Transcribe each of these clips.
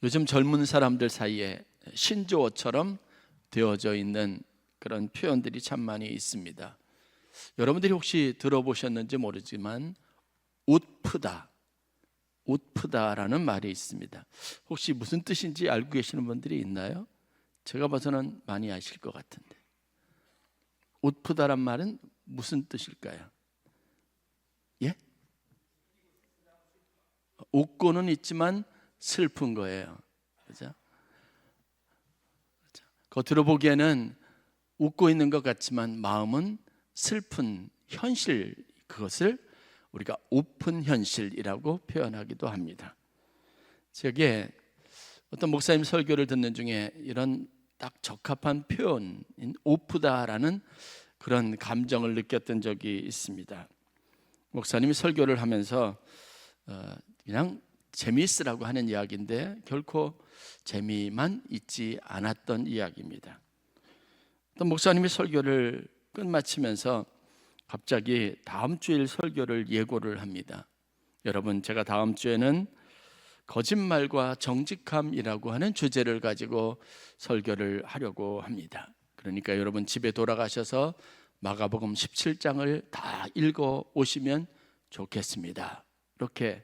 요즘 젊은 사람들 사이에 신조어처럼 되어져 있는 그런 표현들이 참 많이 있습니다. 여러분들이 혹시 들어보셨는지 모르지만 웃프다, 웃프다라는 말이 있습니다. 혹시 무슨 뜻인지 알고 계시는 분들이 있나요? 제가 봐서는 많이 아실 것 같은데. 웃프다란 말은 무슨 뜻일까요? 예? 웃고는 있지만 슬픈 거예요. 그죠? 겉으로 보기에는 웃고 있는 것 같지만 마음은 슬픈 현실, 그것을 우리가 웃픈 현실이라고 표현하기도 합니다. 저게 어떤 목사님 설교를 듣는 중에 이런 딱 적합한 표현인 웃프다라는 그런 감정을 느꼈던 적이 있습니다. 목사님이 설교를 하면서 그냥 재미있으라고 하는 이야기인데 결코 재미만 있지 않았던 이야기입니다. 또 목사님이 설교를 끝마치면서 갑자기 다음 주일 설교를 예고를 합니다. 여러분, 제가 다음 주에는 거짓말과 정직함이라고 하는 주제를 가지고 설교를 하려고 합니다. 그러니까 여러분 집에 돌아가셔서 마가복음 17장을 다 읽어 오시면 좋겠습니다. 이렇게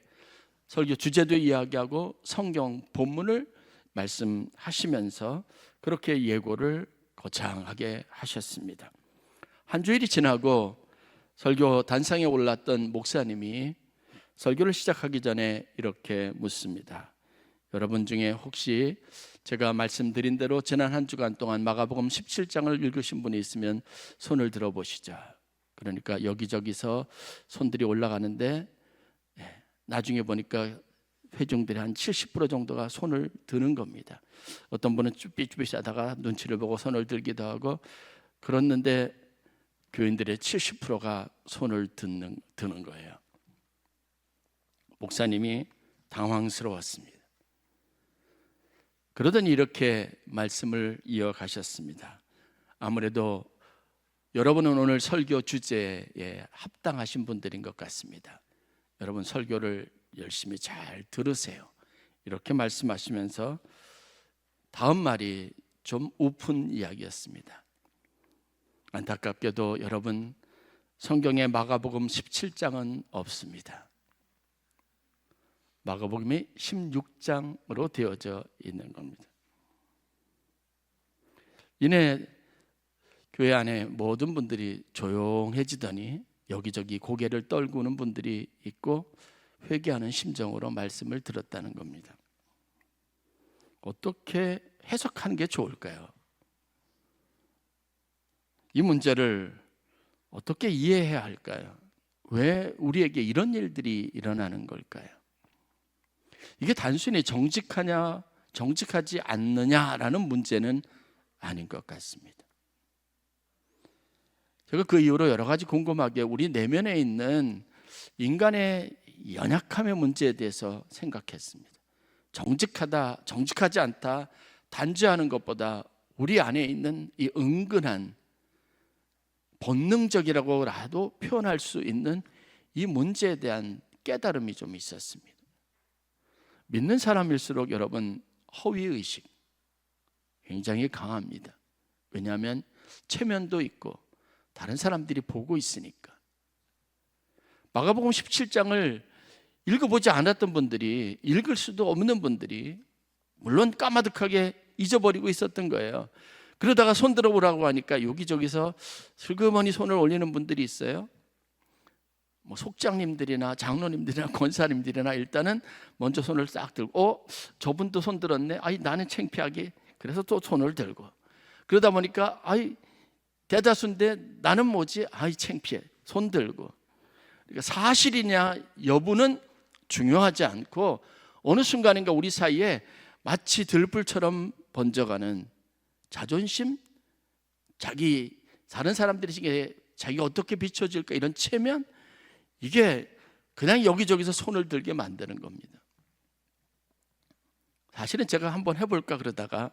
설교 주제도 이야기하고 성경 본문을 말씀하시면서 그렇게 예고를 거창하게 하셨습니다. 한 주일이 지나고 설교 단상에 올랐던 목사님이 설교를 시작하기 전에 이렇게 묻습니다. 여러분 중에 혹시 제가 말씀드린 대로 지난 한 주간 동안 마가복음 17장을 읽으신 분이 있으면 손을 들어보시죠. 그러니까 여기저기서 손들이 올라가는데 나중에 보니까 회중들이 한 70% 정도가 손을 드는 겁니다. 어떤 분은 쭈삣쭈삣 하다가 눈치를 보고 손을 들기도 하고 그랬는데 교인들의 70%가 손을 드는 거예요. 목사님이 당황스러웠습니다. 그러더니 이렇게 말씀을 이어가셨습니다. 아무래도 여러분은 오늘 설교 주제에 합당하신 분들인 것 같습니다. 여러분 설교를 열심히 잘 들으세요. 이렇게 말씀하시면서 다음 말이 좀 우픈 이야기였습니다. 안타깝게도 여러분 성경에 마가복음 17장은 없습니다. 마가복음이 16장으로 되어져 있는 겁니다. 이내 교회 안에 모든 분들이 조용해지더니 여기저기 고개를 떨구는 분들이 있고 회개하는 심정으로 말씀을 들었다는 겁니다. 어떻게 해석하는 게 좋을까요? 이 문제를 어떻게 이해해야 할까요? 왜 우리에게 이런 일들이 일어나는 걸까요? 이게 단순히 정직하냐, 정직하지 않느냐라는 문제는 아닌 것 같습니다. 제가 그 이후로 여러 가지 궁금하게 우리 내면에 있는 인간의 연약함의 문제에 대해서 생각했습니다. 정직하다, 정직하지 않다, 단죄하는 것보다 우리 안에 있는 이 은근한 본능적이라고라도 표현할 수 있는 이 문제에 대한 깨달음이 좀 있었습니다. 믿는 사람일수록 여러분 허위의식 굉장히 강합니다. 왜냐하면 체면도 있고 다른 사람들이 보고 있으니까. 마가복음 17장을 읽어보지 않았던 분들이, 읽을 수도 없는 분들이 물론 까마득하게 잊어버리고 있었던 거예요. 그러다가 손 들어보라고 하니까 여기저기서 슬그머니 손을 올리는 분들이 있어요. 뭐 속장님들이나 장로님들이나 권사님들이나 일단은 먼저 손을 싹 들고 저분도 손 들었네. 아이 나는 창피하게. 그래서 또 손을 들고 그러다 보니까 아이 대다수인데 나는 뭐지? 아이 창피해. 손 들고. 그러니까 사실이냐 여부는 중요하지 않고 어느 순간인가 우리 사이에 마치 들불처럼 번져가는 자존심, 자기 다른 사람들에게 자기가 어떻게 비춰질까 이런 체면, 이게 그냥 여기저기서 손을 들게 만드는 겁니다. 사실은 제가 한번 해볼까 그러다가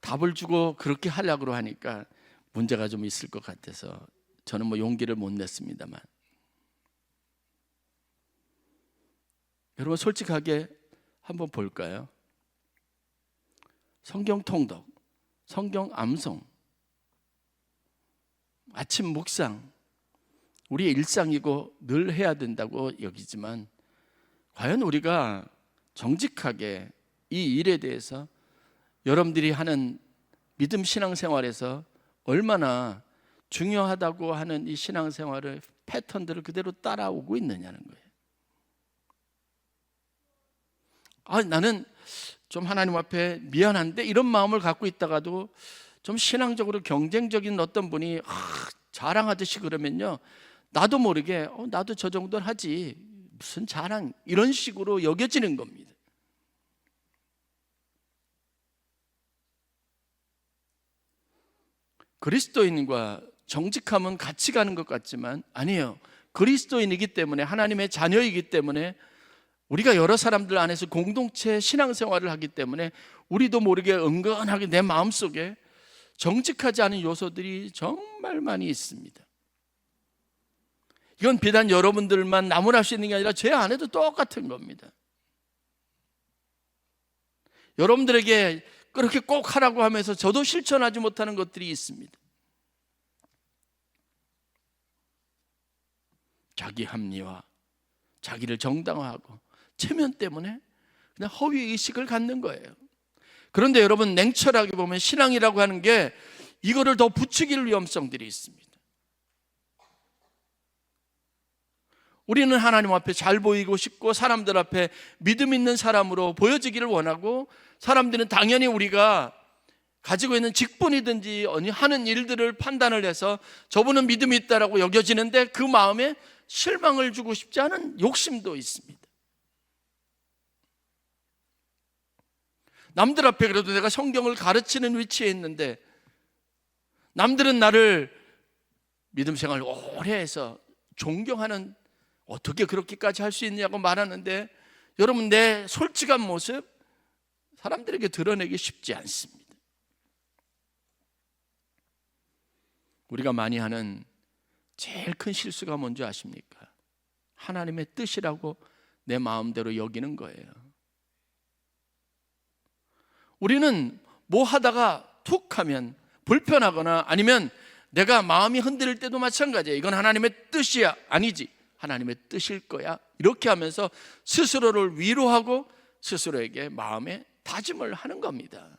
답을 주고 그렇게 하려고 하니까 문제가 좀 있을 것 같아서 저는 뭐 용기를 못 냈습니다만, 여러분 솔직하게 한번 볼까요? 성경 통독, 성경 암송, 아침 묵상, 우리의 일상이고 늘 해야 된다고 여기지만 과연 우리가 정직하게 이 일에 대해서 여러분들이 하는 믿음 신앙생활에서 얼마나 중요하다고 하는 이 신앙생활의 패턴들을 그대로 따라오고 있느냐는 거예요. 나는 좀 하나님 앞에 미안한데 이런 마음을 갖고 있다가도 좀 신앙적으로 경쟁적인 어떤 분이 자랑하듯이 그러면요, 나도 모르게 나도 저 정도는 하지, 무슨 자랑, 이런 식으로 여겨지는 겁니다. 그리스도인과 정직함은 같이 가는 것 같지만 아니에요. 그리스도인이기 때문에, 하나님의 자녀이기 때문에, 우리가 여러 사람들 안에서 공동체 신앙생활을 하기 때문에 우리도 모르게 은근하게 내 마음속에 정직하지 않은 요소들이 정말 많이 있습니다. 이건 비단 여러분들만 나무랄 수 있는 게 아니라 제 안에도 똑같은 겁니다. 여러분들에게 그렇게 꼭 하라고 하면서 저도 실천하지 못하는 것들이 있습니다. 자기 합리화, 자기를 정당화하고 체면 때문에 그냥 허위의식을 갖는 거예요. 그런데 여러분, 냉철하게 보면 신앙이라고 하는 게 이거를 더 부추길 위험성들이 있습니다. 우리는 하나님 앞에 잘 보이고 싶고 사람들 앞에 믿음 있는 사람으로 보여지기를 원하고, 사람들은 당연히 우리가 가지고 있는 직분이든지 하는 일들을 판단을 해서 저분은 믿음이 있다라고 여겨지는데 그 마음에 실망을 주고 싶지 않은 욕심도 있습니다. 남들 앞에 그래도 내가 성경을 가르치는 위치에 있는데 남들은 나를 믿음 생활을 오래 해서 존경하는, 어떻게 그렇게까지 할 수 있냐고 말하는데, 여러분, 내 솔직한 모습 사람들에게 드러내기 쉽지 않습니다. 우리가 많이 하는 제일 큰 실수가 뭔지 아십니까? 하나님의 뜻이라고 내 마음대로 여기는 거예요. 우리는 뭐 하다가 툭 하면 불편하거나 아니면 내가 마음이 흔들릴 때도 마찬가지예요. 이건 하나님의 뜻이야, 아니지, 하나님의 뜻일 거야, 이렇게 하면서 스스로를 위로하고 스스로에게 마음의 다짐을 하는 겁니다.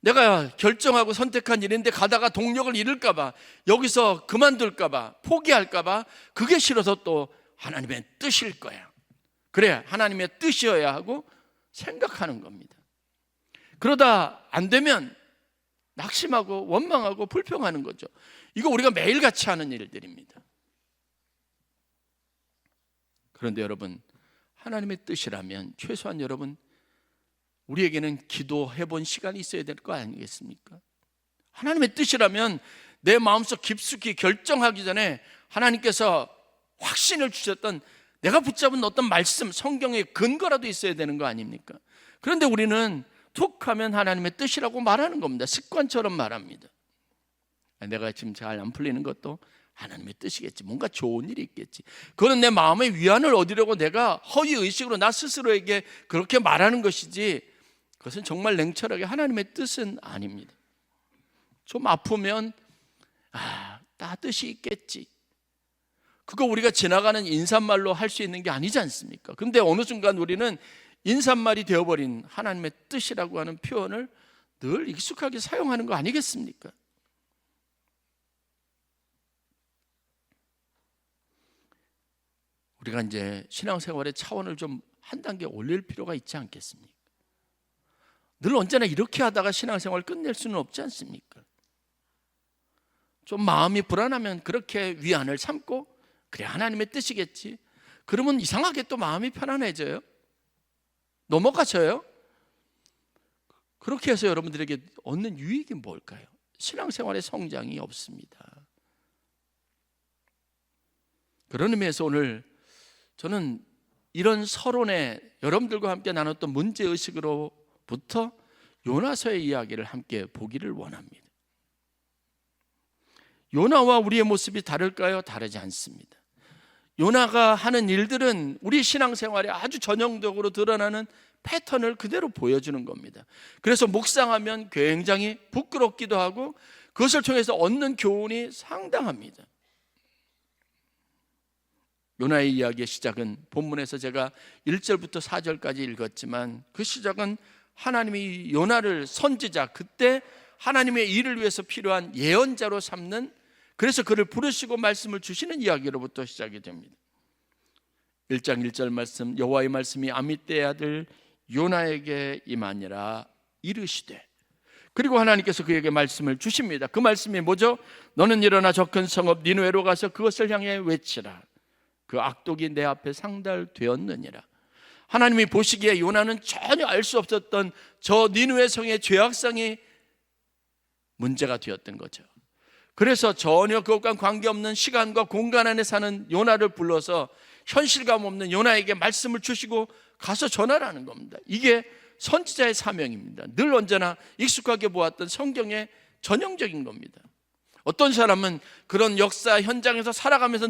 내가 결정하고 선택한 일인데 가다가 동력을 잃을까 봐, 여기서 그만둘까 봐, 포기할까 봐, 그게 싫어서 또 하나님의 뜻일 거야, 그래 하나님의 뜻이어야 하고 생각하는 겁니다. 그러다 안 되면 낙심하고 원망하고 불평하는 거죠. 이거 우리가 매일같이 하는 일들입니다. 그런데 여러분, 하나님의 뜻이라면 최소한 여러분, 우리에게는 기도해 본 시간이 있어야 될 거 아니겠습니까? 하나님의 뜻이라면 내 마음속 깊숙이 결정하기 전에 하나님께서 확신을 주셨던 내가 붙잡은 어떤 말씀, 성경의 근거라도 있어야 되는 거 아닙니까? 그런데 우리는 툭 하면 하나님의 뜻이라고 말하는 겁니다. 습관처럼 말합니다. 내가 지금 잘 안 풀리는 것도 하나님의 뜻이겠지, 뭔가 좋은 일이 있겠지, 그건 내 마음의 위안을 얻으려고 내가 허위의식으로 나 스스로에게 그렇게 말하는 것이지, 그것은 정말 냉철하게 하나님의 뜻은 아닙니다. 좀 아프면 다 뜻이 있겠지, 그거 우리가 지나가는 인사말로 할 수 있는 게 아니지 않습니까? 그런데 어느 순간 우리는 인사말이 되어버린 하나님의 뜻이라고 하는 표현을 늘 익숙하게 사용하는 거 아니겠습니까? 우리가 이제 신앙생활의 차원을 좀 한 단계 올릴 필요가 있지 않겠습니까? 늘 언제나 이렇게 하다가 신앙생활 끝낼 수는 없지 않습니까? 좀 마음이 불안하면 그렇게 위안을 삼고, 그래 하나님의 뜻이겠지, 그러면 이상하게 또 마음이 편안해져요, 넘어가져요. 그렇게 해서 여러분들에게 얻는 유익이 뭘까요? 신앙생활의 성장이 없습니다. 그런 의미에서 오늘 저는 이런 서론에 여러분들과 함께 나눴던 문제의식으로부터 요나서의 이야기를 함께 보기를 원합니다. 요나와 우리의 모습이 다를까요? 다르지 않습니다. 요나가 하는 일들은 우리 신앙생활에 아주 전형적으로 드러나는 패턴을 그대로 보여주는 겁니다. 그래서 묵상하면 굉장히 부끄럽기도 하고 그것을 통해서 얻는 교훈이 상당합니다. 요나의 이야기의 시작은 본문에서 제가 1절부터 4절까지 읽었지만 그 시작은 하나님이 요나를 선지자, 그때 하나님의 일을 위해서 필요한 예언자로 삼는, 그래서 그를 부르시고 말씀을 주시는 이야기로부터 시작이 됩니다. 1장 1절 말씀, 여호와의 말씀이 아미떼의 아들 요나에게 임하니라 이르시되, 그리고 하나님께서 그에게 말씀을 주십니다. 그 말씀이 뭐죠? 너는 일어나 저 큰 성읍 니느웨로 가서 그것을 향해 외치라. 그 악독이 내 앞에 상달되었느니라. 하나님이 보시기에 요나는 전혀 알 수 없었던 저 니느웨 성의 죄악성이 문제가 되었던 거죠. 그래서 전혀 그것과 관계없는 시간과 공간 안에 사는 요나를 불러서 현실감 없는 요나에게 말씀을 주시고 가서 전하라는 겁니다. 이게 선지자의 사명입니다. 늘 언제나 익숙하게 보았던 성경의 전형적인 겁니다. 어떤 사람은 그런 역사 현장에서 살아가면서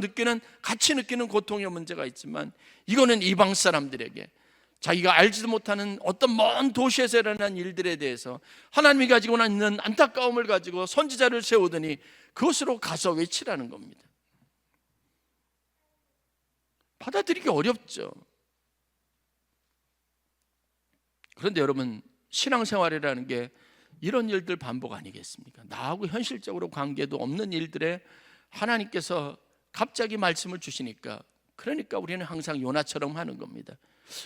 같이 느끼는 고통의 문제가 있지만, 이거는 이방 사람들에게 자기가 알지도 못하는 어떤 먼 도시에서 일어난 일들에 대해서 하나님이 가지고 있는 안타까움을 가지고 선지자를 세우더니 그것으로 가서 외치라는 겁니다. 받아들이기 어렵죠. 그런데 여러분, 신앙생활이라는 게 이런 일들 반복 아니겠습니까? 나하고 현실적으로 관계도 없는 일들에 하나님께서 갑자기 말씀을 주시니까, 그러니까 우리는 항상 요나처럼 하는 겁니다.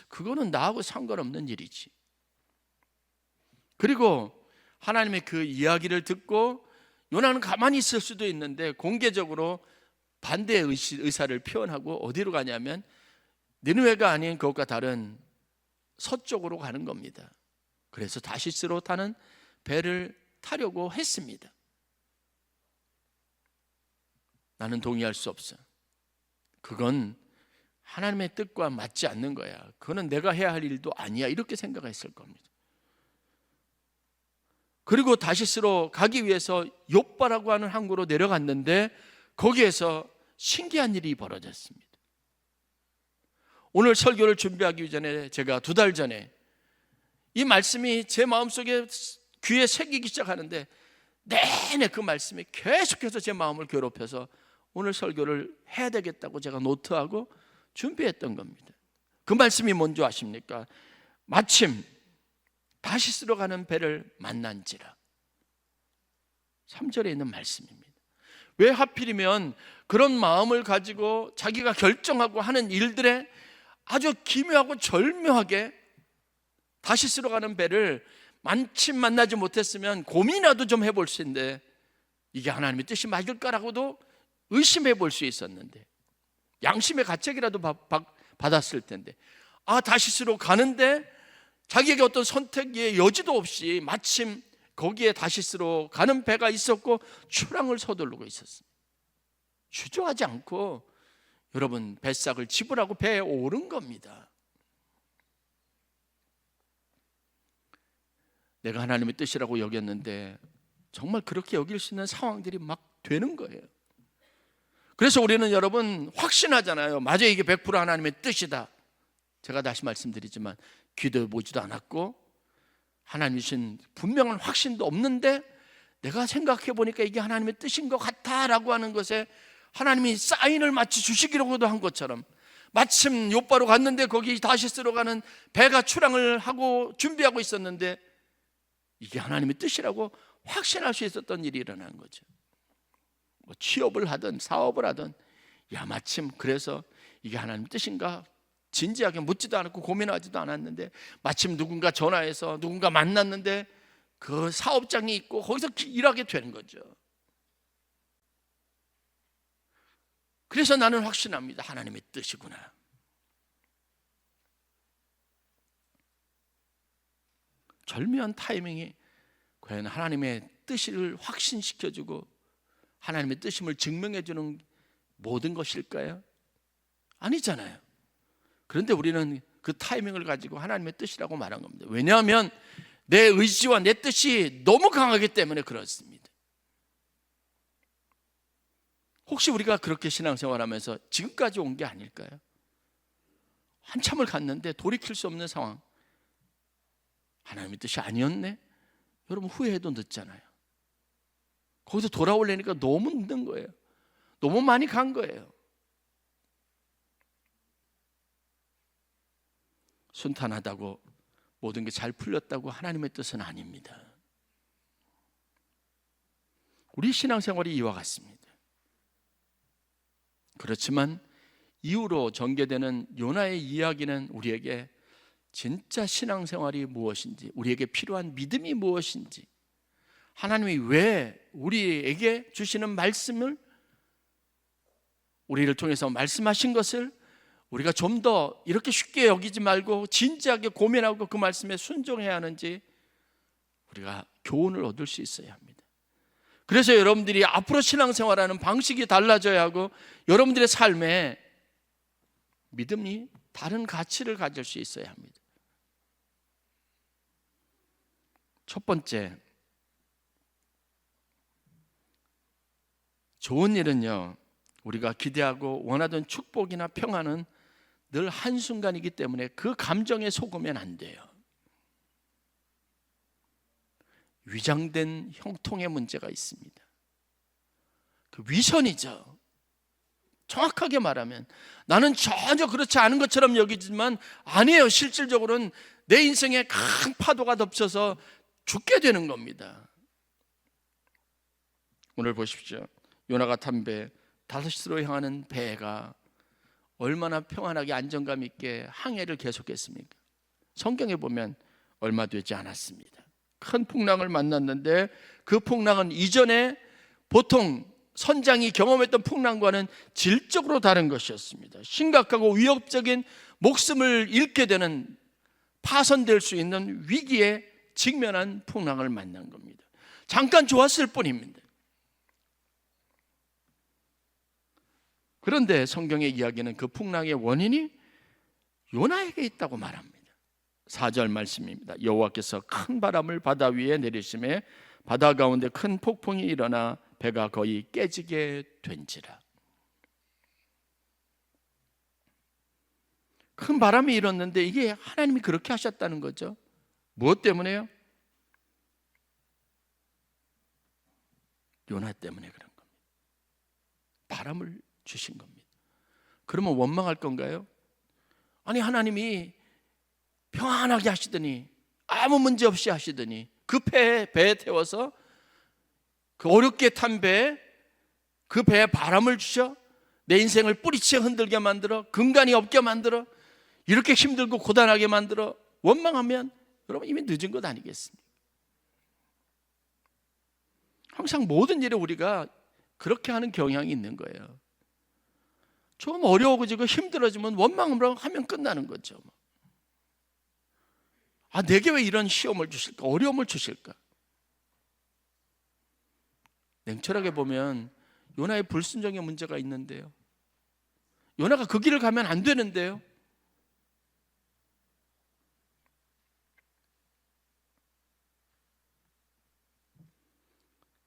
그거는 나하고 상관없는 일이지. 그리고 하나님의 그 이야기를 듣고 요나는 가만히 있을 수도 있는데 공개적으로 반대의 의사를 표현하고 어디로 가냐면 니느웨가 아닌 그것과 다른 서쪽으로 가는 겁니다. 그래서 다시스로 타는 배를 타려고 했습니다. 나는 동의할 수 없어. 그건 하나님의 뜻과 맞지 않는 거야. 그거는 내가 해야 할 일도 아니야. 이렇게 생각했을 겁니다. 그리고 다시스로 가기 위해서 욥바라고 하는 항구로 내려갔는데 거기에서 신기한 일이 벌어졌습니다. 오늘 설교를 준비하기 전에 제가 2달 전에 이 말씀이 제 마음속에 귀에 새기기 시작하는데 내내 그 말씀이 계속해서 제 마음을 괴롭혀서 오늘 설교를 해야 되겠다고 제가 노트하고 준비했던 겁니다. 그 말씀이 뭔지 아십니까? 마침 다시스로 가는 배를 만난지라. 3절에 있는 말씀입니다. 왜 하필이면 그런 마음을 가지고 자기가 결정하고 하는 일들에 아주 기묘하고 절묘하게 다시스로 가는 배를 마침 만나지 못했으면 고민이라도 좀 해볼 수 있는데, 이게 하나님의 뜻이 맞을까라고도 의심해 볼 수 있었는데, 양심의 가책이라도 받았을 텐데, 다시스로 가는데 자기에게 어떤 선택의 여지도 없이 마침 거기에 다시스로 가는 배가 있었고 출항을 서두르고 있었습니다. 주저하지 않고 여러분 뱃삭을 지불하고 배에 오른 겁니다. 내가 하나님의 뜻이라고 여겼는데 정말 그렇게 여길 수 있는 상황들이 막 되는 거예요. 그래서 우리는 여러분 확신하잖아요. 맞아, 이게 100% 하나님의 뜻이다. 제가 다시 말씀드리지만 기도해 보지도 않았고 하나님 주신 분명한 확신도 없는데 내가 생각해 보니까 이게 하나님의 뜻인 것 같다라고 하는 것에 하나님이 사인을 마치 주시기로도 한 것처럼, 마침 욥바로 갔는데 거기 다시스로 가는 배가 출항을 하고 준비하고 있었는데 이게 하나님의 뜻이라고 확신할 수 있었던 일이 일어난 거죠. 뭐 취업을 하든 사업을 하든, 야 마침 그래서 이게 하나님의 뜻인가 진지하게 묻지도 않았고 고민하지도 않았는데 마침 누군가 전화해서 누군가 만났는데 그 사업장이 있고 거기서 일하게 되는 거죠. 그래서 나는 확신합니다. 하나님의 뜻이구나. 절묘한 타이밍이 과연 하나님의 뜻을 확신시켜주고 하나님의 뜻임을 증명해주는 모든 것일까요? 아니잖아요. 그런데 우리는 그 타이밍을 가지고 하나님의 뜻이라고 말한 겁니다. 왜냐하면 내 의지와 내 뜻이 너무 강하기 때문에 그렇습니다. 혹시 우리가 그렇게 신앙생활하면서 지금까지 온 게 아닐까요? 한참을 갔는데 돌이킬 수 없는 상황. 하나님의 뜻이 아니었네? 여러분, 후회해도 늦잖아요. 거기서 돌아오려니까 너무 늦는 거예요. 너무 많이 간 거예요. 순탄하다고 모든 게 잘 풀렸다고 하나님의 뜻은 아닙니다. 우리 신앙생활이 이와 같습니다. 그렇지만 이후로 전개되는 요나의 이야기는 우리에게 진짜 신앙생활이 무엇인지, 우리에게 필요한 믿음이 무엇인지, 하나님이 왜 우리에게 주시는 말씀을, 우리를 통해서 말씀하신 것을 우리가 좀 더 이렇게 쉽게 여기지 말고 진지하게 고민하고 그 말씀에 순종해야 하는지 우리가 교훈을 얻을 수 있어야 합니다. 그래서 여러분들이 앞으로 신앙생활하는 방식이 달라져야 하고 여러분들의 삶에 믿음이 다른 가치를 가질 수 있어야 합니다. 첫 번째, 좋은 일은요, 우리가 기대하고 원하던 축복이나 평안은 늘 한순간이기 때문에 그 감정에 속으면 안 돼요. 위장된 형통의 문제가 있습니다. 그 위선이죠. 정확하게 말하면 나는 전혀 그렇지 않은 것처럼 여기지만 아니에요. 실질적으로는 내 인생에 큰 파도가 덮쳐서 죽게 되는 겁니다. 오늘 보십시오. 요나가 탄 배, 다시스로 향하는 배가 얼마나 평안하게 안정감 있게 항해를 계속했습니까? 성경에 보면 얼마 되지 않았습니다. 큰 풍랑을 만났는데 그 풍랑은 이전에 보통 선장이 경험했던 풍랑과는 질적으로 다른 것이었습니다. 심각하고 위협적인, 목숨을 잃게 되는, 파손될 수 있는 위기에 직면한 풍랑을 만난 겁니다. 잠깐 좋았을 뿐입니다. 그런데 성경의 이야기는 그 풍랑의 원인이 요나에게 있다고 말합니다. 4절 말씀입니다. 여호와께서 큰 바람을 바다 위에 내리심에 바다 가운데 큰 폭풍이 일어나 배가 거의 깨지게 된지라. 큰 바람이 일었는데 이게 하나님이 그렇게 하셨다는 거죠. 무엇 때문에요? 요나 때문에 그런 겁니다. 바람을 주신 겁니다. 그러면 원망할 건가요? 아니, 하나님이 평안하게 하시더니, 아무 문제 없이 하시더니 그 배에 태워서 그 어렵게 탄 배에, 그 배에 바람을 주셔 내 인생을 뿌리채 흔들게 만들어, 근간이 없게 만들어, 이렇게 힘들고 고단하게 만들어. 원망하면 여러분 이미 늦은 것 아니겠습니까? 항상 모든 일에 우리가 그렇게 하는 경향이 있는 거예요. 좀 어려워지고 힘들어지면 원망을 하면 끝나는 거죠. 아, 내게 왜 이런 시험을 주실까? 어려움을 주실까? 냉철하게 보면 요나의 불순종의 문제가 있는데요, 요나가 그 길을 가면 안 되는데요,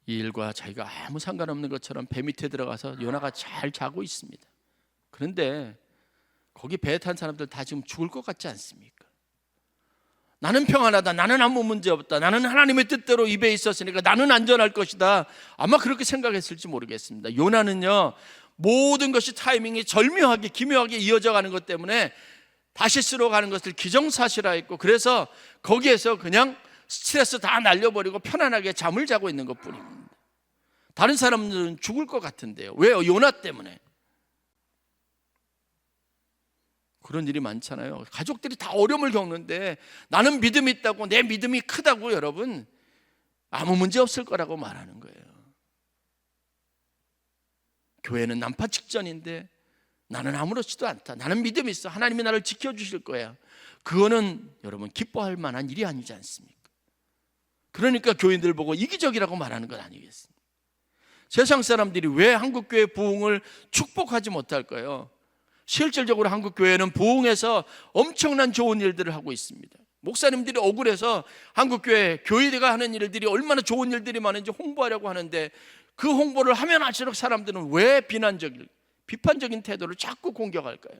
이 일과 자기가 아무 상관없는 것처럼 배 밑에 들어가서 요나가 잘 자고 있습니다. 그런데 거기 배에 탄 사람들 다 지금 죽을 것 같지 않습니까? 나는 평안하다, 나는 아무 문제 없다, 나는 하나님의 뜻대로 이 배에 있었으니까 나는 안전할 것이다, 아마 그렇게 생각했을지 모르겠습니다. 요나는요, 모든 것이 타이밍이 절묘하게 기묘하게 이어져 가는 것 때문에 다시스로 가는 것을 기정사실화했고, 그래서 거기에서 그냥 스트레스 다 날려버리고 편안하게 잠을 자고 있는 것뿐입니다. 다른 사람들은 죽을 것 같은데요. 왜요? 요나 때문에. 그런 일이 많잖아요. 가족들이 다 어려움을 겪는데 나는 믿음이 있다고, 내 믿음이 크다고 여러분 아무 문제 없을 거라고 말하는 거예요. 교회는 난파 직전인데 나는 아무렇지도 않다, 나는 믿음이 있어, 하나님이 나를 지켜주실 거야. 그거는 여러분 기뻐할 만한 일이 아니지 않습니까? 그러니까 교인들 보고 이기적이라고 말하는 건 아니겠습니까? 세상 사람들이 왜 한국교회 부흥을 축복하지 못할까요? 실질적으로 한국교회는 부흥해서 엄청난 좋은 일들을 하고 있습니다. 목사님들이 억울해서 한국교회 교회가 하는 일들이 얼마나 좋은 일들이 많은지 홍보하려고 하는데 그 홍보를 하면 할수록 사람들은 왜 비판적인 태도를 자꾸 공격할까요?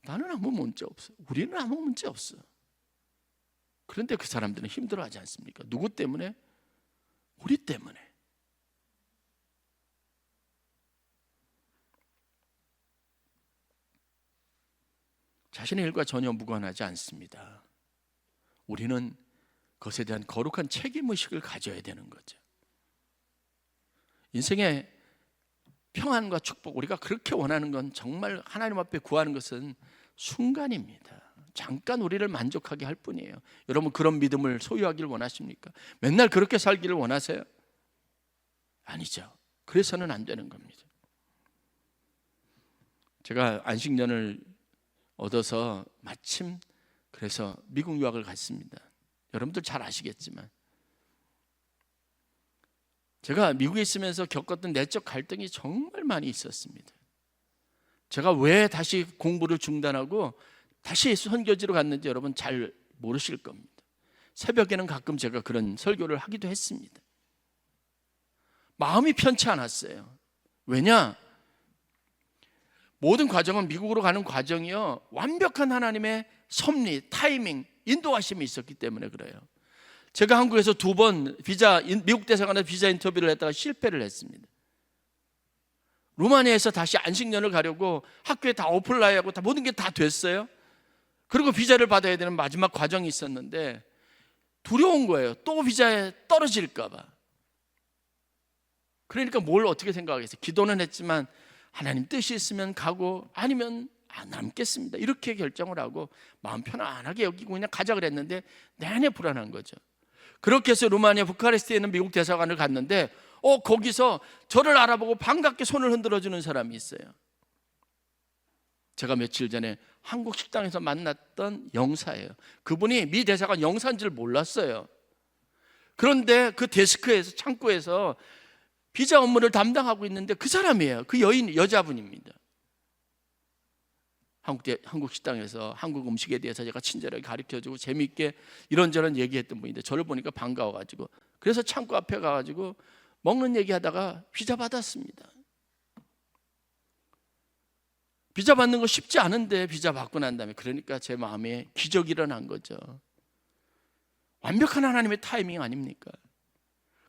나는 아무 문제 없어. 우리는 아무 문제 없어. 그런데 그 사람들은 힘들어하지 않습니까? 누구 때문에? 우리 때문에. 자신의 일과 전혀 무관하지 않습니다. 우리는 그것에 대한 거룩한 책임의식을 가져야 되는 거죠. 인생의 평안과 축복, 우리가 그렇게 원하는 건 정말 하나님 앞에 구하는 것은 순간입니다. 잠깐 우리를 만족하게 할 뿐이에요. 여러분 그런 믿음을 소유하기를 원하십니까? 맨날 그렇게 살기를 원하세요? 아니죠. 그래서는 안 되는 겁니다. 제가 안식년을 얻어서 마침 그래서 미국 유학을 갔습니다. 여러분들 잘 아시겠지만 제가 미국에 있으면서 겪었던 내적 갈등이 정말 많이 있었습니다. 제가 왜 다시 공부를 중단하고 다시 선교지로 갔는지 여러분 잘 모르실 겁니다. 새벽에는 가끔 제가 그런 설교를 하기도 했습니다. 마음이 편치 않았어요. 왜냐? 모든 과정은 미국으로 가는 과정이요, 완벽한 하나님의 섭리, 타이밍, 인도하심이 있었기 때문에 그래요. 제가 한국에서 2번 미국 대사관에서 비자 인터뷰를 했다가 실패를 했습니다. 루마니아에서 다시 안식년을 가려고 학교에 다 어플라이하고 다 모든 게 다 됐어요. 그리고 비자를 받아야 되는 마지막 과정이 있었는데 두려운 거예요. 또 비자에 떨어질까 봐. 그러니까 뭘 어떻게 생각하겠어요? 기도는 했지만 하나님 뜻이 있으면 가고 아니면 안 남겠습니다. 이렇게 결정을 하고 마음 편안하게 여기고 그냥 가자 그랬는데 내내 불안한 거죠. 그렇게 해서 루마니아 부카레스트에 있는 미국 대사관을 갔는데 거기서 저를 알아보고 반갑게 손을 흔들어주는 사람이 있어요. 제가 며칠 전에 한국 식당에서 만났던 영사예요. 그분이 미 대사관 영사인 줄 몰랐어요. 그런데 그 데스크에서, 창구에서 비자 업무를 담당하고 있는데 그 사람이에요. 그 여자분입니다. 한국 식당에서 한국 음식에 대해서 제가 친절하게 가르쳐주고 재미있게 이런저런 얘기했던 분인데 저를 보니까 반가워가지고 그래서 창구 앞에 가가지고 먹는 얘기하다가 비자 받았습니다. 비자 받는 거 쉽지 않은데 비자 받고 난 다음에 그러니까 제 마음에 기적이 일어난 거죠. 완벽한 하나님의 타이밍 아닙니까?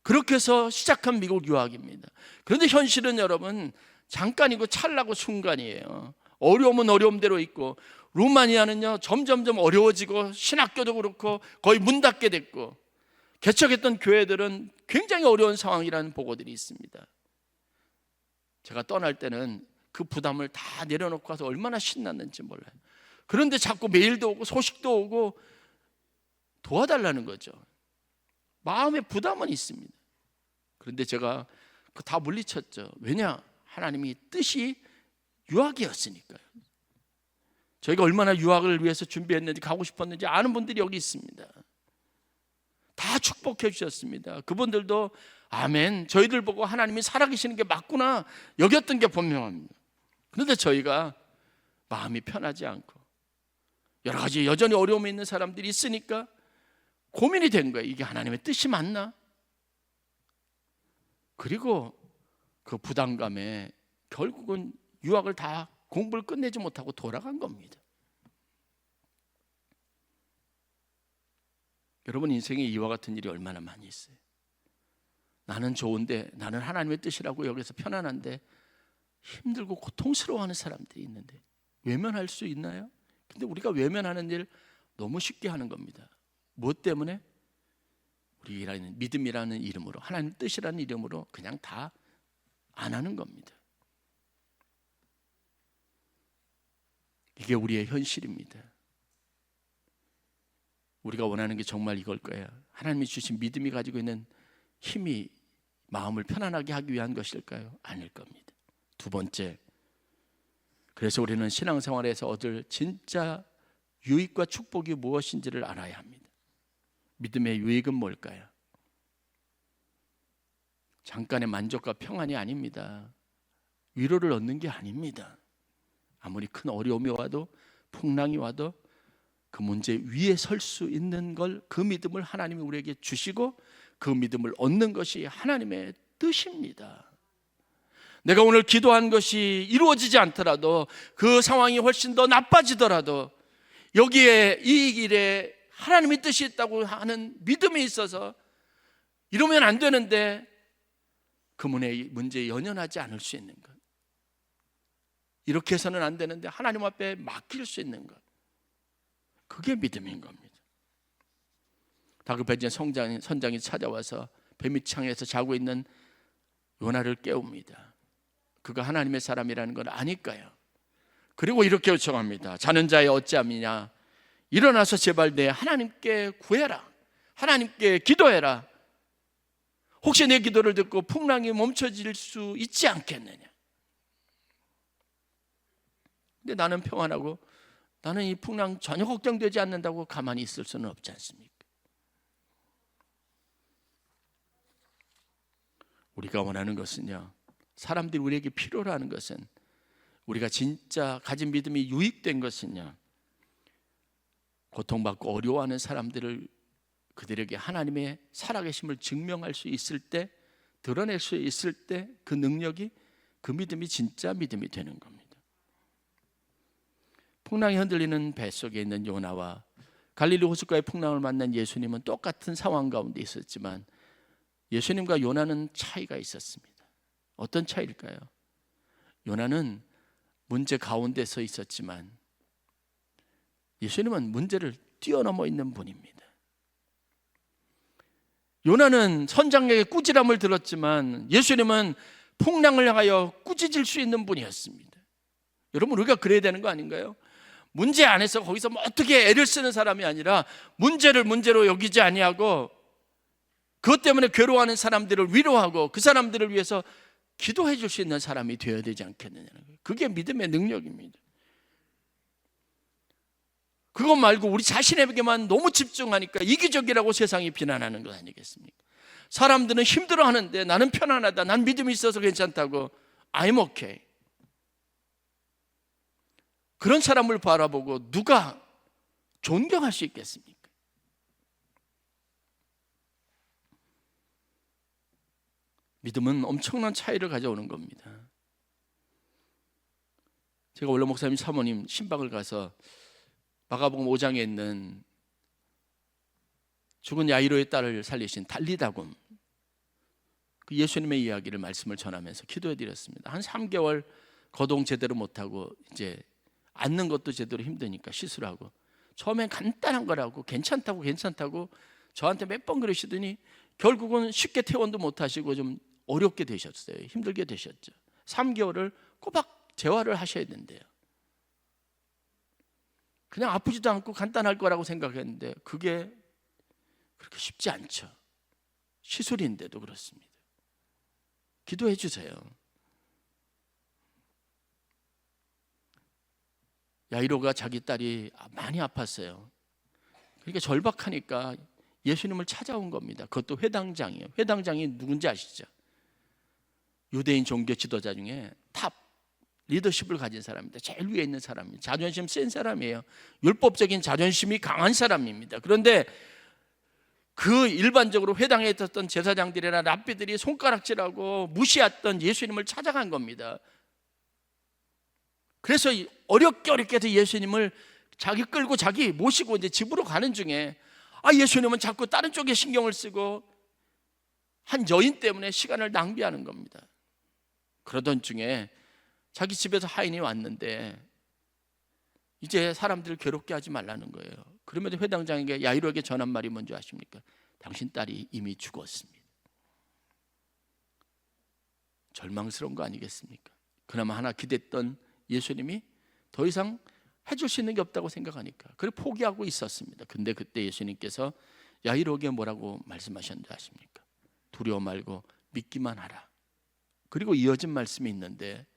그렇게 해서 시작한 미국 유학입니다. 그런데 현실은 여러분 잠깐이고 찰나고 순간이에요. 어려움은 어려움대로 있고 루마니아는요 점점점 어려워지고 신학교도 그렇고 거의 문 닫게 됐고 개척했던 교회들은 굉장히 어려운 상황이라는 보고들이 있습니다. 제가 떠날 때는 그 부담을 다 내려놓고 가서 얼마나 신났는지 몰라요. 그런데 자꾸 메일도 오고 소식도 오고 도와달라는 거죠. 마음의 부담은 있습니다. 그런데 제가 다 물리쳤죠. 왜냐? 하나님이 뜻이 유학이었으니까요. 저희가 얼마나 유학을 위해서 준비했는지 가고 싶었는지 아는 분들이 여기 있습니다. 다 축복해 주셨습니다. 그분들도 아멘, 저희들 보고 하나님이 살아계시는 게 맞구나 여겼던 게 분명합니다. 그런데 저희가 마음이 편하지 않고 여러 가지 여전히 어려움이 있는 사람들이 있으니까 고민이 된 거예요. 이게 하나님의 뜻이 맞나? 그리고 그 부담감에 결국은 유학을 다 공부를 끝내지 못하고 돌아간 겁니다. 여러분 인생에 이와 같은 일이 얼마나 많이 있어요. 나는 좋은데, 나는 하나님의 뜻이라고 여기서 편안한데 힘들고 고통스러워하는 사람들이 있는데 외면할 수 있나요? 근데 우리가 외면하는 일 너무 쉽게 하는 겁니다. 무엇 때문에? 우리라는 믿음이라는 이름으로, 하나님 뜻이라는 이름으로 그냥 다 안 하는 겁니다. 이게 우리의 현실입니다. 우리가 원하는 게 정말 이걸 거야. 하나님이 주신 믿음이 가지고 있는 힘이 마음을 편안하게 하기 위한 것일까요? 아닐 겁니다. 2번째, 그래서 우리는 신앙생활에서 얻을 진짜 유익과 축복이 무엇인지를 알아야 합니다. 믿음의 유익은 뭘까요? 잠깐의 만족과 평안이 아닙니다. 위로를 얻는 게 아닙니다. 아무리 큰 어려움이 와도 풍랑이 와도 그 문제 위에 설 수 있는 걸, 그 믿음을 하나님이 우리에게 주시고 그 믿음을 얻는 것이 하나님의 뜻입니다. 내가 오늘 기도한 것이 이루어지지 않더라도, 그 상황이 훨씬 더 나빠지더라도 여기에 이 일에 하나님의 뜻이 있다고 하는 믿음이 있어서 이러면 안 되는데 그 문제에 연연하지 않을 수 있는 것, 이렇게 해서는 안 되는데 하나님 앞에 맡길 수 있는 것, 그게 믿음인 겁니다. 다급해진 선장이 찾아와서 뱀이창에서 자고 있는 요나를 깨웁니다. 그가 하나님의 사람이라는 걸 아니까요. 그리고 이렇게 요청합니다. 자는 자의 어찌함이냐, 일어나서 제발 내 하나님께 구해라, 하나님께 기도해라. 혹시 내 기도를 듣고 풍랑이 멈춰질 수 있지 않겠느냐. 근데 나는 평안하고 나는 이 풍랑 전혀 걱정되지 않는다고 가만히 있을 수는 없지 않습니까? 우리가 원하는 것은요, 사람들이 우리에게 필요로 하는 것은, 우리가 진짜 가진 믿음이 유익된 것은요, 고통받고 어려워하는 사람들을, 그들에게 하나님의 살아계심을 증명할 수 있을 때, 드러낼 수 있을 때 그 능력이, 그 믿음이 진짜 믿음이 되는 겁니다. 풍랑이 흔들리는 배 속에 있는 요나와 갈릴리 호숫가의 풍랑을 만난 예수님은 똑같은 상황 가운데 있었지만 예수님과 요나는 차이가 있었습니다. 어떤 차이일까요? 요나는 문제 가운데 서 있었지만 예수님은 문제를 뛰어넘어 있는 분입니다. 요나는 선장에게 꾸지람을 들었지만 예수님은 풍랑을 향하여 꾸짖을 수 있는 분이었습니다. 여러분, 우리가 그래야 되는 거 아닌가요? 문제 안에서 거기서 뭐 어떻게 애를 쓰는 사람이 아니라 문제를 문제로 여기지 아니하고 그것 때문에 괴로워하는 사람들을 위로하고 그 사람들을 위해서 기도해 줄 수 있는 사람이 되어야 되지 않겠느냐는 거예요. 그게 믿음의 능력입니다. 그것 말고 우리 자신에게만 너무 집중하니까 이기적이라고 세상이 비난하는 것 아니겠습니까? 사람들은 힘들어하는데 나는 편안하다, 난 믿음이 있어서 괜찮다고, I'm okay. 그런 사람을 바라보고 누가 존경할 수 있겠습니까? 믿음은 엄청난 차이를 가져오는 겁니다. 제가 원로 목사님 사모님 신방을 가서 마가복음 5장에 있는 죽은 야이로의 딸을 살리신 달리다굼, 그 예수님의 이야기를 말씀을 전하면서 기도해 드렸습니다. 한 3개월 거동 제대로 못하고 이제 앉는 것도 제대로 힘드니까 시술하고, 처음엔 간단한 거라고 괜찮다고 저한테 몇 번 그러시더니 결국은 쉽게 퇴원도 못하시고 좀 어렵게 되셨어요. 힘들게 되셨죠. 3개월을 꼬박 재활을 하셔야 된대요. 그냥 아프지도 않고 간단할 거라고 생각했는데 그게 그렇게 쉽지 않죠. 시술인데도 그렇습니다. 기도해 주세요. 야이로가 자기 딸이 많이 아팠어요. 그러니까 절박하니까 예수님을 찾아온 겁니다. 그것도 회당장이에요. 회당장이 누군지 아시죠? 유대인 종교 지도자 중에 탑 리더십을 가진 사람입니다. 제일 위에 있는 사람입니다. 자존심 센 사람이에요. 율법적인 자존심이 강한 사람입니다. 그런데 그 일반적으로 회당에 있었던 제사장들이나 랍비들이 손가락질하고 무시했던 예수님을 찾아간 겁니다. 그래서 어렵게 해서 예수님을 자기 끌고 자기 모시고 이제 집으로 가는 중에 예수님은 자꾸 다른 쪽에 신경을 쓰고 한 여인 때문에 시간을 낭비하는 겁니다. 그러던 중에 자기 집에서 하인이 왔는데 이제 사람들을 괴롭게 하지 말라는 거예요. 그러면서 회당장에게 야이로에게 전한 말이 뭔지 아십니까? 당신 딸이 이미 죽었습니다. 절망스러운 거 아니겠습니까? 그나마 하나 기댔던 예수님이 더 이상 해줄 수 있는 게 없다고 생각하니까 그걸 포기하고 있었습니다. 근데 그때 예수님께서 야이로에게 뭐라고 말씀하셨는지 아십니까? 두려워 말고 믿기만 하라. 그리고 이어진 말씀이 있는데,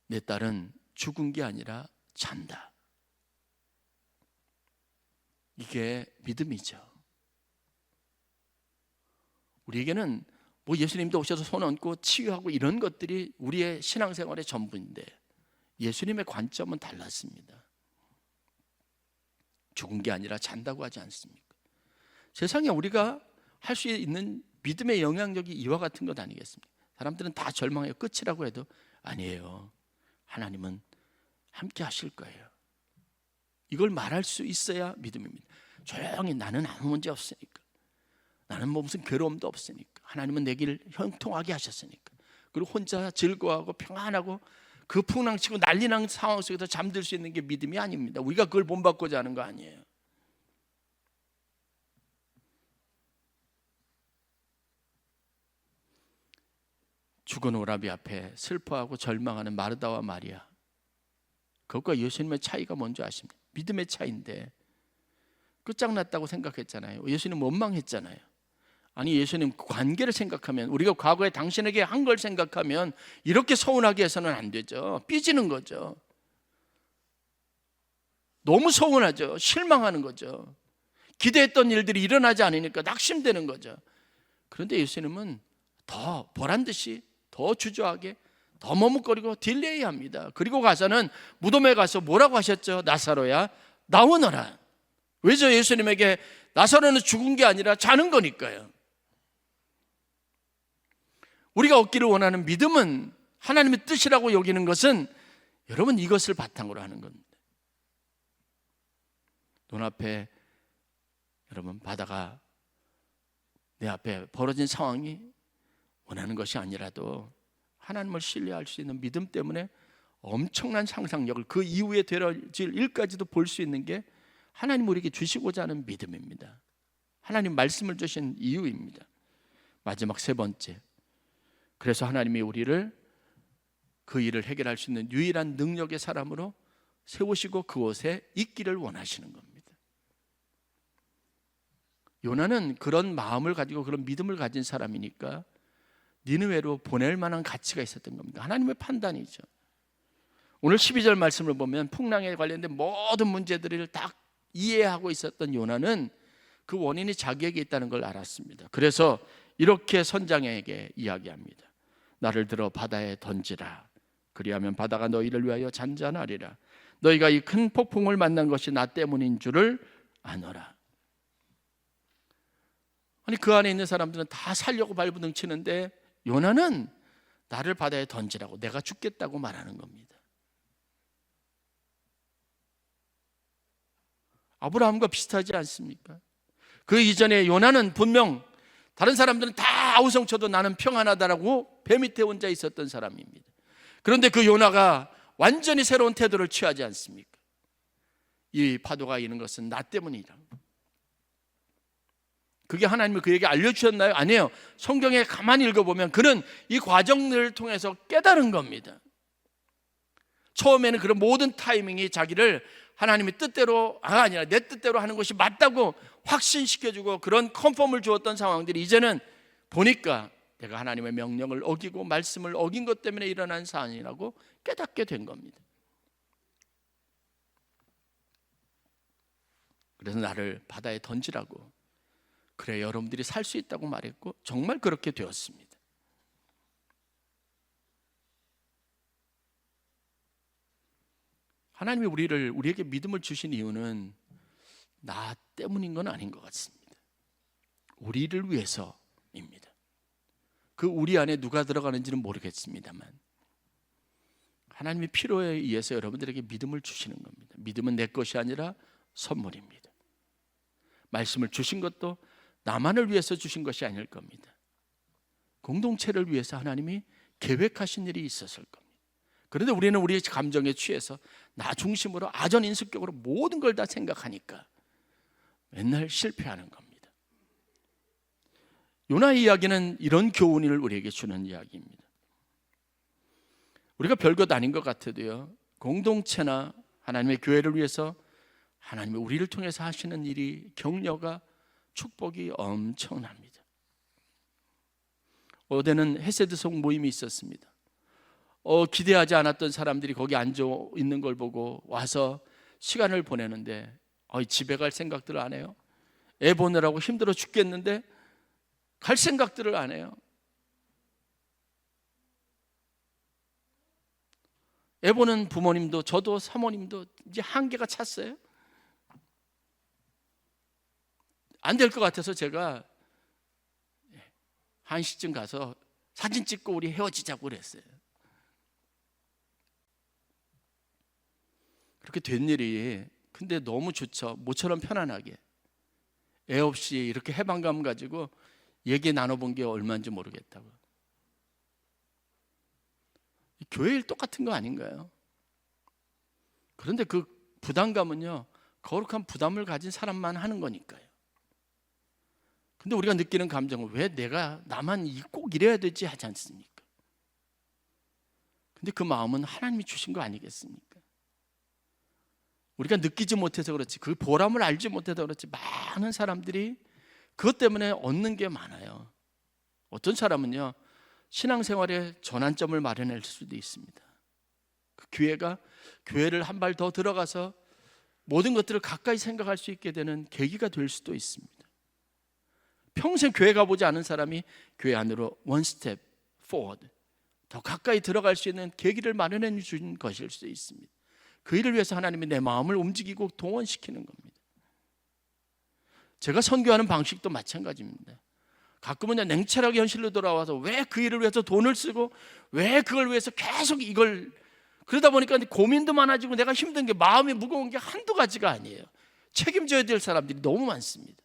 내 딸은 죽은 게 아니라 잔다. 이게 믿음이죠. 우리에게는 뭐 예수님도 오셔서 손 얹고 치유하고 이런 것들이 우리의 신앙생활의 전부인데 예수님의 관점은 달랐습니다. 죽은 게 아니라 잔다고 하지 않습니까? 세상에 우리가 할 수 있는 믿음의 영향력이 이와 같은 것 아니겠습니까? 사람들은 다 절망의 끝이라고 해도 아니에요. 하나님은 함께 하실 거예요. 이걸 말할 수 있어야 믿음입니다. 조용히 나는 아무 문제 없으니까, 나는 뭐 무슨 괴로움도 없으니까, 하나님은 내 길 형통하게 하셨으니까, 그리고 혼자 즐거워하고 평안하고 그 풍랑치고 난리난 상황 속에서 잠들 수 있는 게 믿음이 아닙니다. 우리가 그걸 본받고자 하는 거 아니에요. 죽은 오라비 앞에 슬퍼하고 절망하는 마르다와 마리아, 그것과 예수님의 차이가 뭔지 아십니까? 믿음의 차이인데, 끝장났다고 생각했잖아요. 예수님 원망했잖아요. 아니, 예수님 관계를 생각하면, 우리가 과거에 당신에게 한 걸 생각하면 이렇게 서운하게 해서는 안 되죠. 삐지는 거죠. 너무 서운하죠. 실망하는 거죠. 기대했던 일들이 일어나지 않으니까 낙심되는 거죠. 그런데 예수님은 더 보란듯이, 더 주저하게, 더 머뭇거리고 딜레이합니다. 그리고 가서는 무덤에 가서 뭐라고 하셨죠? 나사로야 나오너라. 왜죠? 예수님에게 나사로는 죽은 게 아니라 자는 거니까요. 우리가 얻기를 원하는 믿음은, 하나님의 뜻이라고 여기는 것은 여러분 이것을 바탕으로 하는 겁니다. 눈앞에 여러분 바다가 내 앞에 벌어진 상황이 원하는 것이 아니라도 하나님을 신뢰할 수 있는 믿음 때문에 엄청난 상상력을, 그 이후에 되어질 일까지도 볼 수 있는 게 하나님 우리에게 주시고자 하는 믿음입니다. 하나님 말씀을 주신 이유입니다. 마지막 세 번째, 그래서 하나님이 우리를 그 일을 해결할 수 있는 유일한 능력의 사람으로 세우시고 그곳에 있기를 원하시는 겁니다. 요나는 그런 마음을 가지고 그런 믿음을 가진 사람이니까 니느웨로 보낼 만한 가치가 있었던 겁니다. 하나님의 판단이죠. 오늘 12절 말씀을 보면 풍랑에 관련된 모든 문제들을 딱 이해하고 있었던 요나는 그 원인이 자기에게 있다는 걸 알았습니다. 그래서 이렇게 선장에게 이야기합니다. 나를 들어 바다에 던지라. 그리하면 바다가 너희를 위하여 잔잔하리라. 너희가 이 큰 폭풍을 만난 것이 나 때문인 줄을 아노라. 아니, 그 안에 있는 사람들은 다 살려고 발부둥 치는데 요나는 나를 바다에 던지라고, 내가 죽겠다고 말하는 겁니다. 아브라함과 비슷하지 않습니까? 그 이전에 요나는 분명 다른 사람들은 다 아우성쳐도 나는 평안하다라고 배 밑에 혼자 있었던 사람입니다. 그런데 그 요나가 완전히 새로운 태도를 취하지 않습니까? 이 파도가 이는 것은 나 때문이다. 그게 하나님이 그에게 알려주셨나요? 아니에요. 성경에 가만히 읽어보면 그는 이 과정을 통해서 깨달은 겁니다. 처음에는 그런 모든 타이밍이 자기를 하나님의 뜻대로가 아니라 내 뜻대로 하는 것이 맞다고 확신시켜주고 그런 컨펌을 주었던 상황들이 이제는 보니까 내가 하나님의 명령을 어기고 말씀을 어긴 것 때문에 일어난 사안이라고 깨닫게 된 겁니다. 그래서 나를 바다에 던지라고, 그래 여러분들이 살 수 있다고 말했고 정말 그렇게 되었습니다. 하나님이 우리에게 믿음을 주신 이유는 나 때문인 건 아닌 것 같습니다. 우리를 위해서입니다. 그 우리 안에 누가 들어가는지는 모르겠습니다만 하나님의 필요에 의해서 여러분들에게 믿음을 주시는 겁니다. 믿음은 내 것이 아니라 선물입니다. 말씀을 주신 것도 나만을 위해서 주신 것이 아닐 겁니다. 공동체를 위해서 하나님이 계획하신 일이 있었을 겁니다. 그런데 우리는 우리의 감정에 취해서 나 중심으로 아전인수격으로 모든 걸 다 생각하니까 맨날 실패하는 겁니다. 요나의 이야기는 이런 교훈을 우리에게 주는 이야기입니다. 우리가 별것 아닌 것 같아도요, 공동체나 하나님의 교회를 위해서 하나님이 우리를 통해서 하시는 일이, 격려가, 축복이 엄청납니다. 어제는 헤세드송 모임이 있었습니다. 기대하지 않았던 사람들이 거기 앉아 있는 걸 보고 와서 시간을 보내는데 집에 갈 생각들을 안 해요. 애 보느라고 힘들어 죽겠는데 갈 생각들을 안 해요. 애 보는 부모님도 저도 사모님도 이제 한계가 찼어요. 안 될 것 같아서 제가 1시쯤 가서 사진 찍고 우리 헤어지자고 그랬어요. 그렇게 된 일이, 근데 너무 좋죠. 모처럼 편안하게 애 없이 이렇게 해방감 가지고 얘기 나눠본 게 얼마인지 모르겠다고. 교회 일 똑같은 거 아닌가요? 그런데 그 부담감은요, 거룩한 부담을 가진 사람만 하는 거니까요. 근데 우리가 느끼는 감정은 왜 나만 꼭 이래야 되지 하지 않습니까? 근데 그 마음은 하나님이 주신 거 아니겠습니까? 우리가 느끼지 못해서 그렇지, 그 보람을 알지 못해서 그렇지, 많은 사람들이 그것 때문에 얻는 게 많아요. 어떤 사람은요, 신앙생활에 전환점을 마련할 수도 있습니다. 그 기회가, 교회를 한 발 더 들어가서 모든 것들을 가까이 생각할 수 있게 되는 계기가 될 수도 있습니다. 평생 교회 가보지 않은 사람이 교회 안으로 one step forward, 더 가까이 들어갈 수 있는 계기를 마련해 주신 것일 수도 있습니다. 그 일을 위해서 하나님이 내 마음을 움직이고 동원시키는 겁니다. 제가 선교하는 방식도 마찬가지입니다. 가끔은 냉철하게 현실로 돌아와서 왜 그 일을 위해서 돈을 쓰고 왜 그걸 위해서 계속 이걸, 그러다 보니까 고민도 많아지고 내가 힘든 게, 마음이 무거운 게 한두 가지가 아니에요. 책임져야 될 사람들이 너무 많습니다.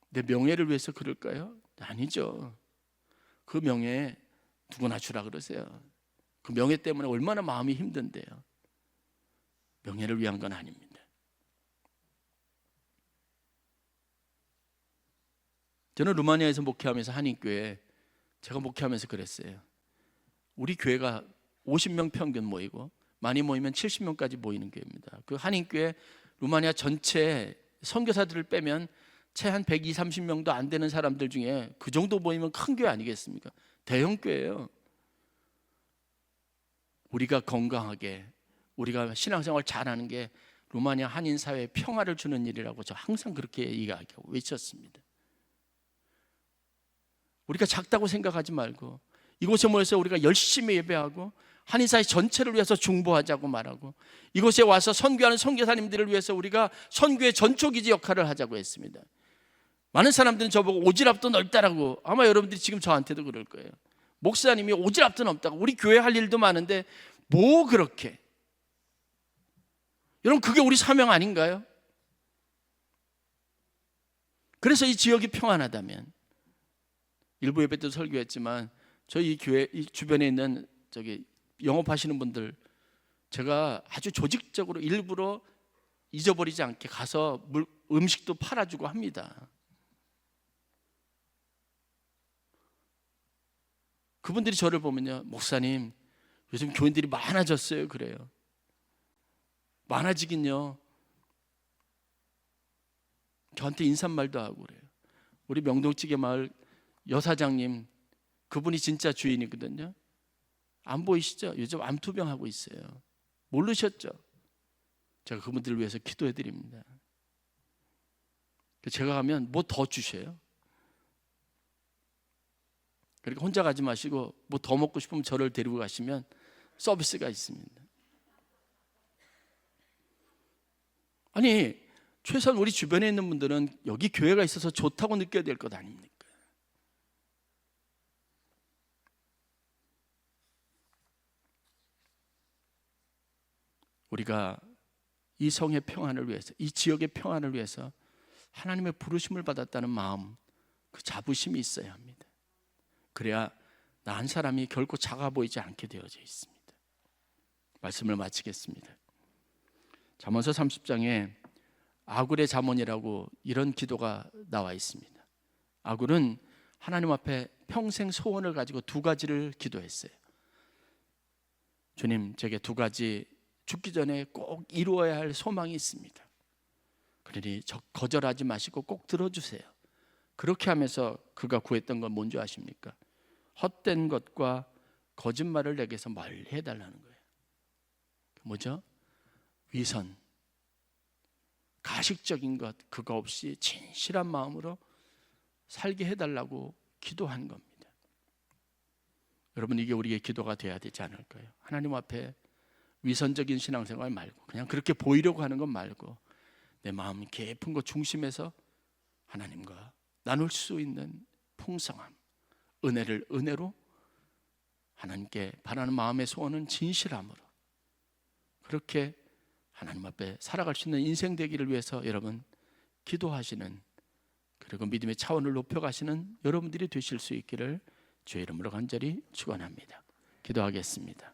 내 명예를 위해서 그럴까요? 아니죠. 그 명예 누구나 주라 그러세요. 그 명예 때문에 얼마나 마음이 힘든데요. 명예를 위한 건 아닙니다. 저는 루마니아에서 목회하면서, 한인교회 제가 목회하면서 그랬어요. 우리 교회가 50명 평균 모이고 많이 모이면 70명까지 모이는 교회입니다. 그 한인교회 루마니아 전체 선교사들을 빼면 채 한 120, 30명도 안 되는 사람들 중에 그 정도 모이면 큰 교회 아니겠습니까? 대형 교회예요. 우리가 건강하게, 우리가 신앙생활 잘하는 게 루마니아 한인 사회에 평화를 주는 일이라고 저 항상 그렇게 얘기하고 외쳤습니다. 우리가 작다고 생각하지 말고 이곳에 모여서 우리가 열심히 예배하고 한인사회 전체를 위해서 중보하자고 말하고, 이곳에 와서 선교하는 선교사님들을 위해서 우리가 선교의 전초기지 역할을 하자고 했습니다. 많은 사람들은 저보고 오지랖도 넓다라고, 아마 여러분들이 지금 저한테도 그럴 거예요. 목사님이 오지랖도 넓다고, 우리 교회 할 일도 많은데 뭐 그렇게. 여러분, 그게 우리 사명 아닌가요? 그래서 이 지역이 평안하다면, 일부 예배 때도 설교했지만 저희 이 교회 이 주변에 있는 영업하시는 분들, 제가 아주 조직적으로 일부러 잊어버리지 않게 가서 음식도 팔아주고 합니다. 그분들이 저를 보면요, 목사님 요즘 교인들이 많아졌어요 그래요. 많아지긴요. 저한테 인사말도 하고 그래요. 우리 명동찌개 마을 여사장님, 그분이 진짜 주인이거든요. 안 보이시죠? 요즘 암투병하고 있어요. 모르셨죠? 제가 그분들을 위해서 기도해 드립니다. 제가 가면 뭐 더 주셔요. 그러니까 혼자 가지 마시고 뭐 더 먹고 싶으면 저를 데리고 가시면 서비스가 있습니다. 아니, 최소한 우리 주변에 있는 분들은 여기 교회가 있어서 좋다고 느껴야 될 것 아닙니까? 우리가 이 성의 평안을 위해서, 이 지역의 평안을 위해서 하나님의 부르심을 받았다는 마음, 그 자부심이 있어야 합니다. 그래야 나 한 사람이 결코 작아 보이지 않게 되어져 있습니다. 말씀을 마치겠습니다. 잠언서 30장에 아굴의 잠언이라고 이런 기도가 나와 있습니다. 아굴은 하나님 앞에 평생 소원을 가지고 두 가지를 기도했어요. 주님, 제게 두 가지 죽기 전에 꼭 이루어야 할 소망이 있습니다. 그러니 거절하지 마시고 꼭 들어주세요. 그렇게 하면서 그가 구했던 건 뭔지 아십니까? 헛된 것과 거짓말을 내게서 멀리 해달라는 거예요. 뭐죠? 위선, 가식적인 것, 그거 없이 진실한 마음으로 살게 해달라고 기도한 겁니다. 여러분, 이게 우리의 기도가 돼야 되지 않을까요? 하나님 앞에 위선적인 신앙생활 말고 그냥 그렇게 보이려고 하는 것 말고 내 마음 깊은 곳 중심에서 하나님과 나눌 수 있는 풍성함, 은혜를 은혜로 하나님께 바라는 마음의 소원은 진실함으로 그렇게 하나님 앞에 살아갈 수 있는 인생 되기를 위해서 여러분 기도하시는, 그리고 믿음의 차원을 높여가시는 여러분들이 되실 수 있기를 주의 이름으로 간절히 축원합니다. 기도하겠습니다.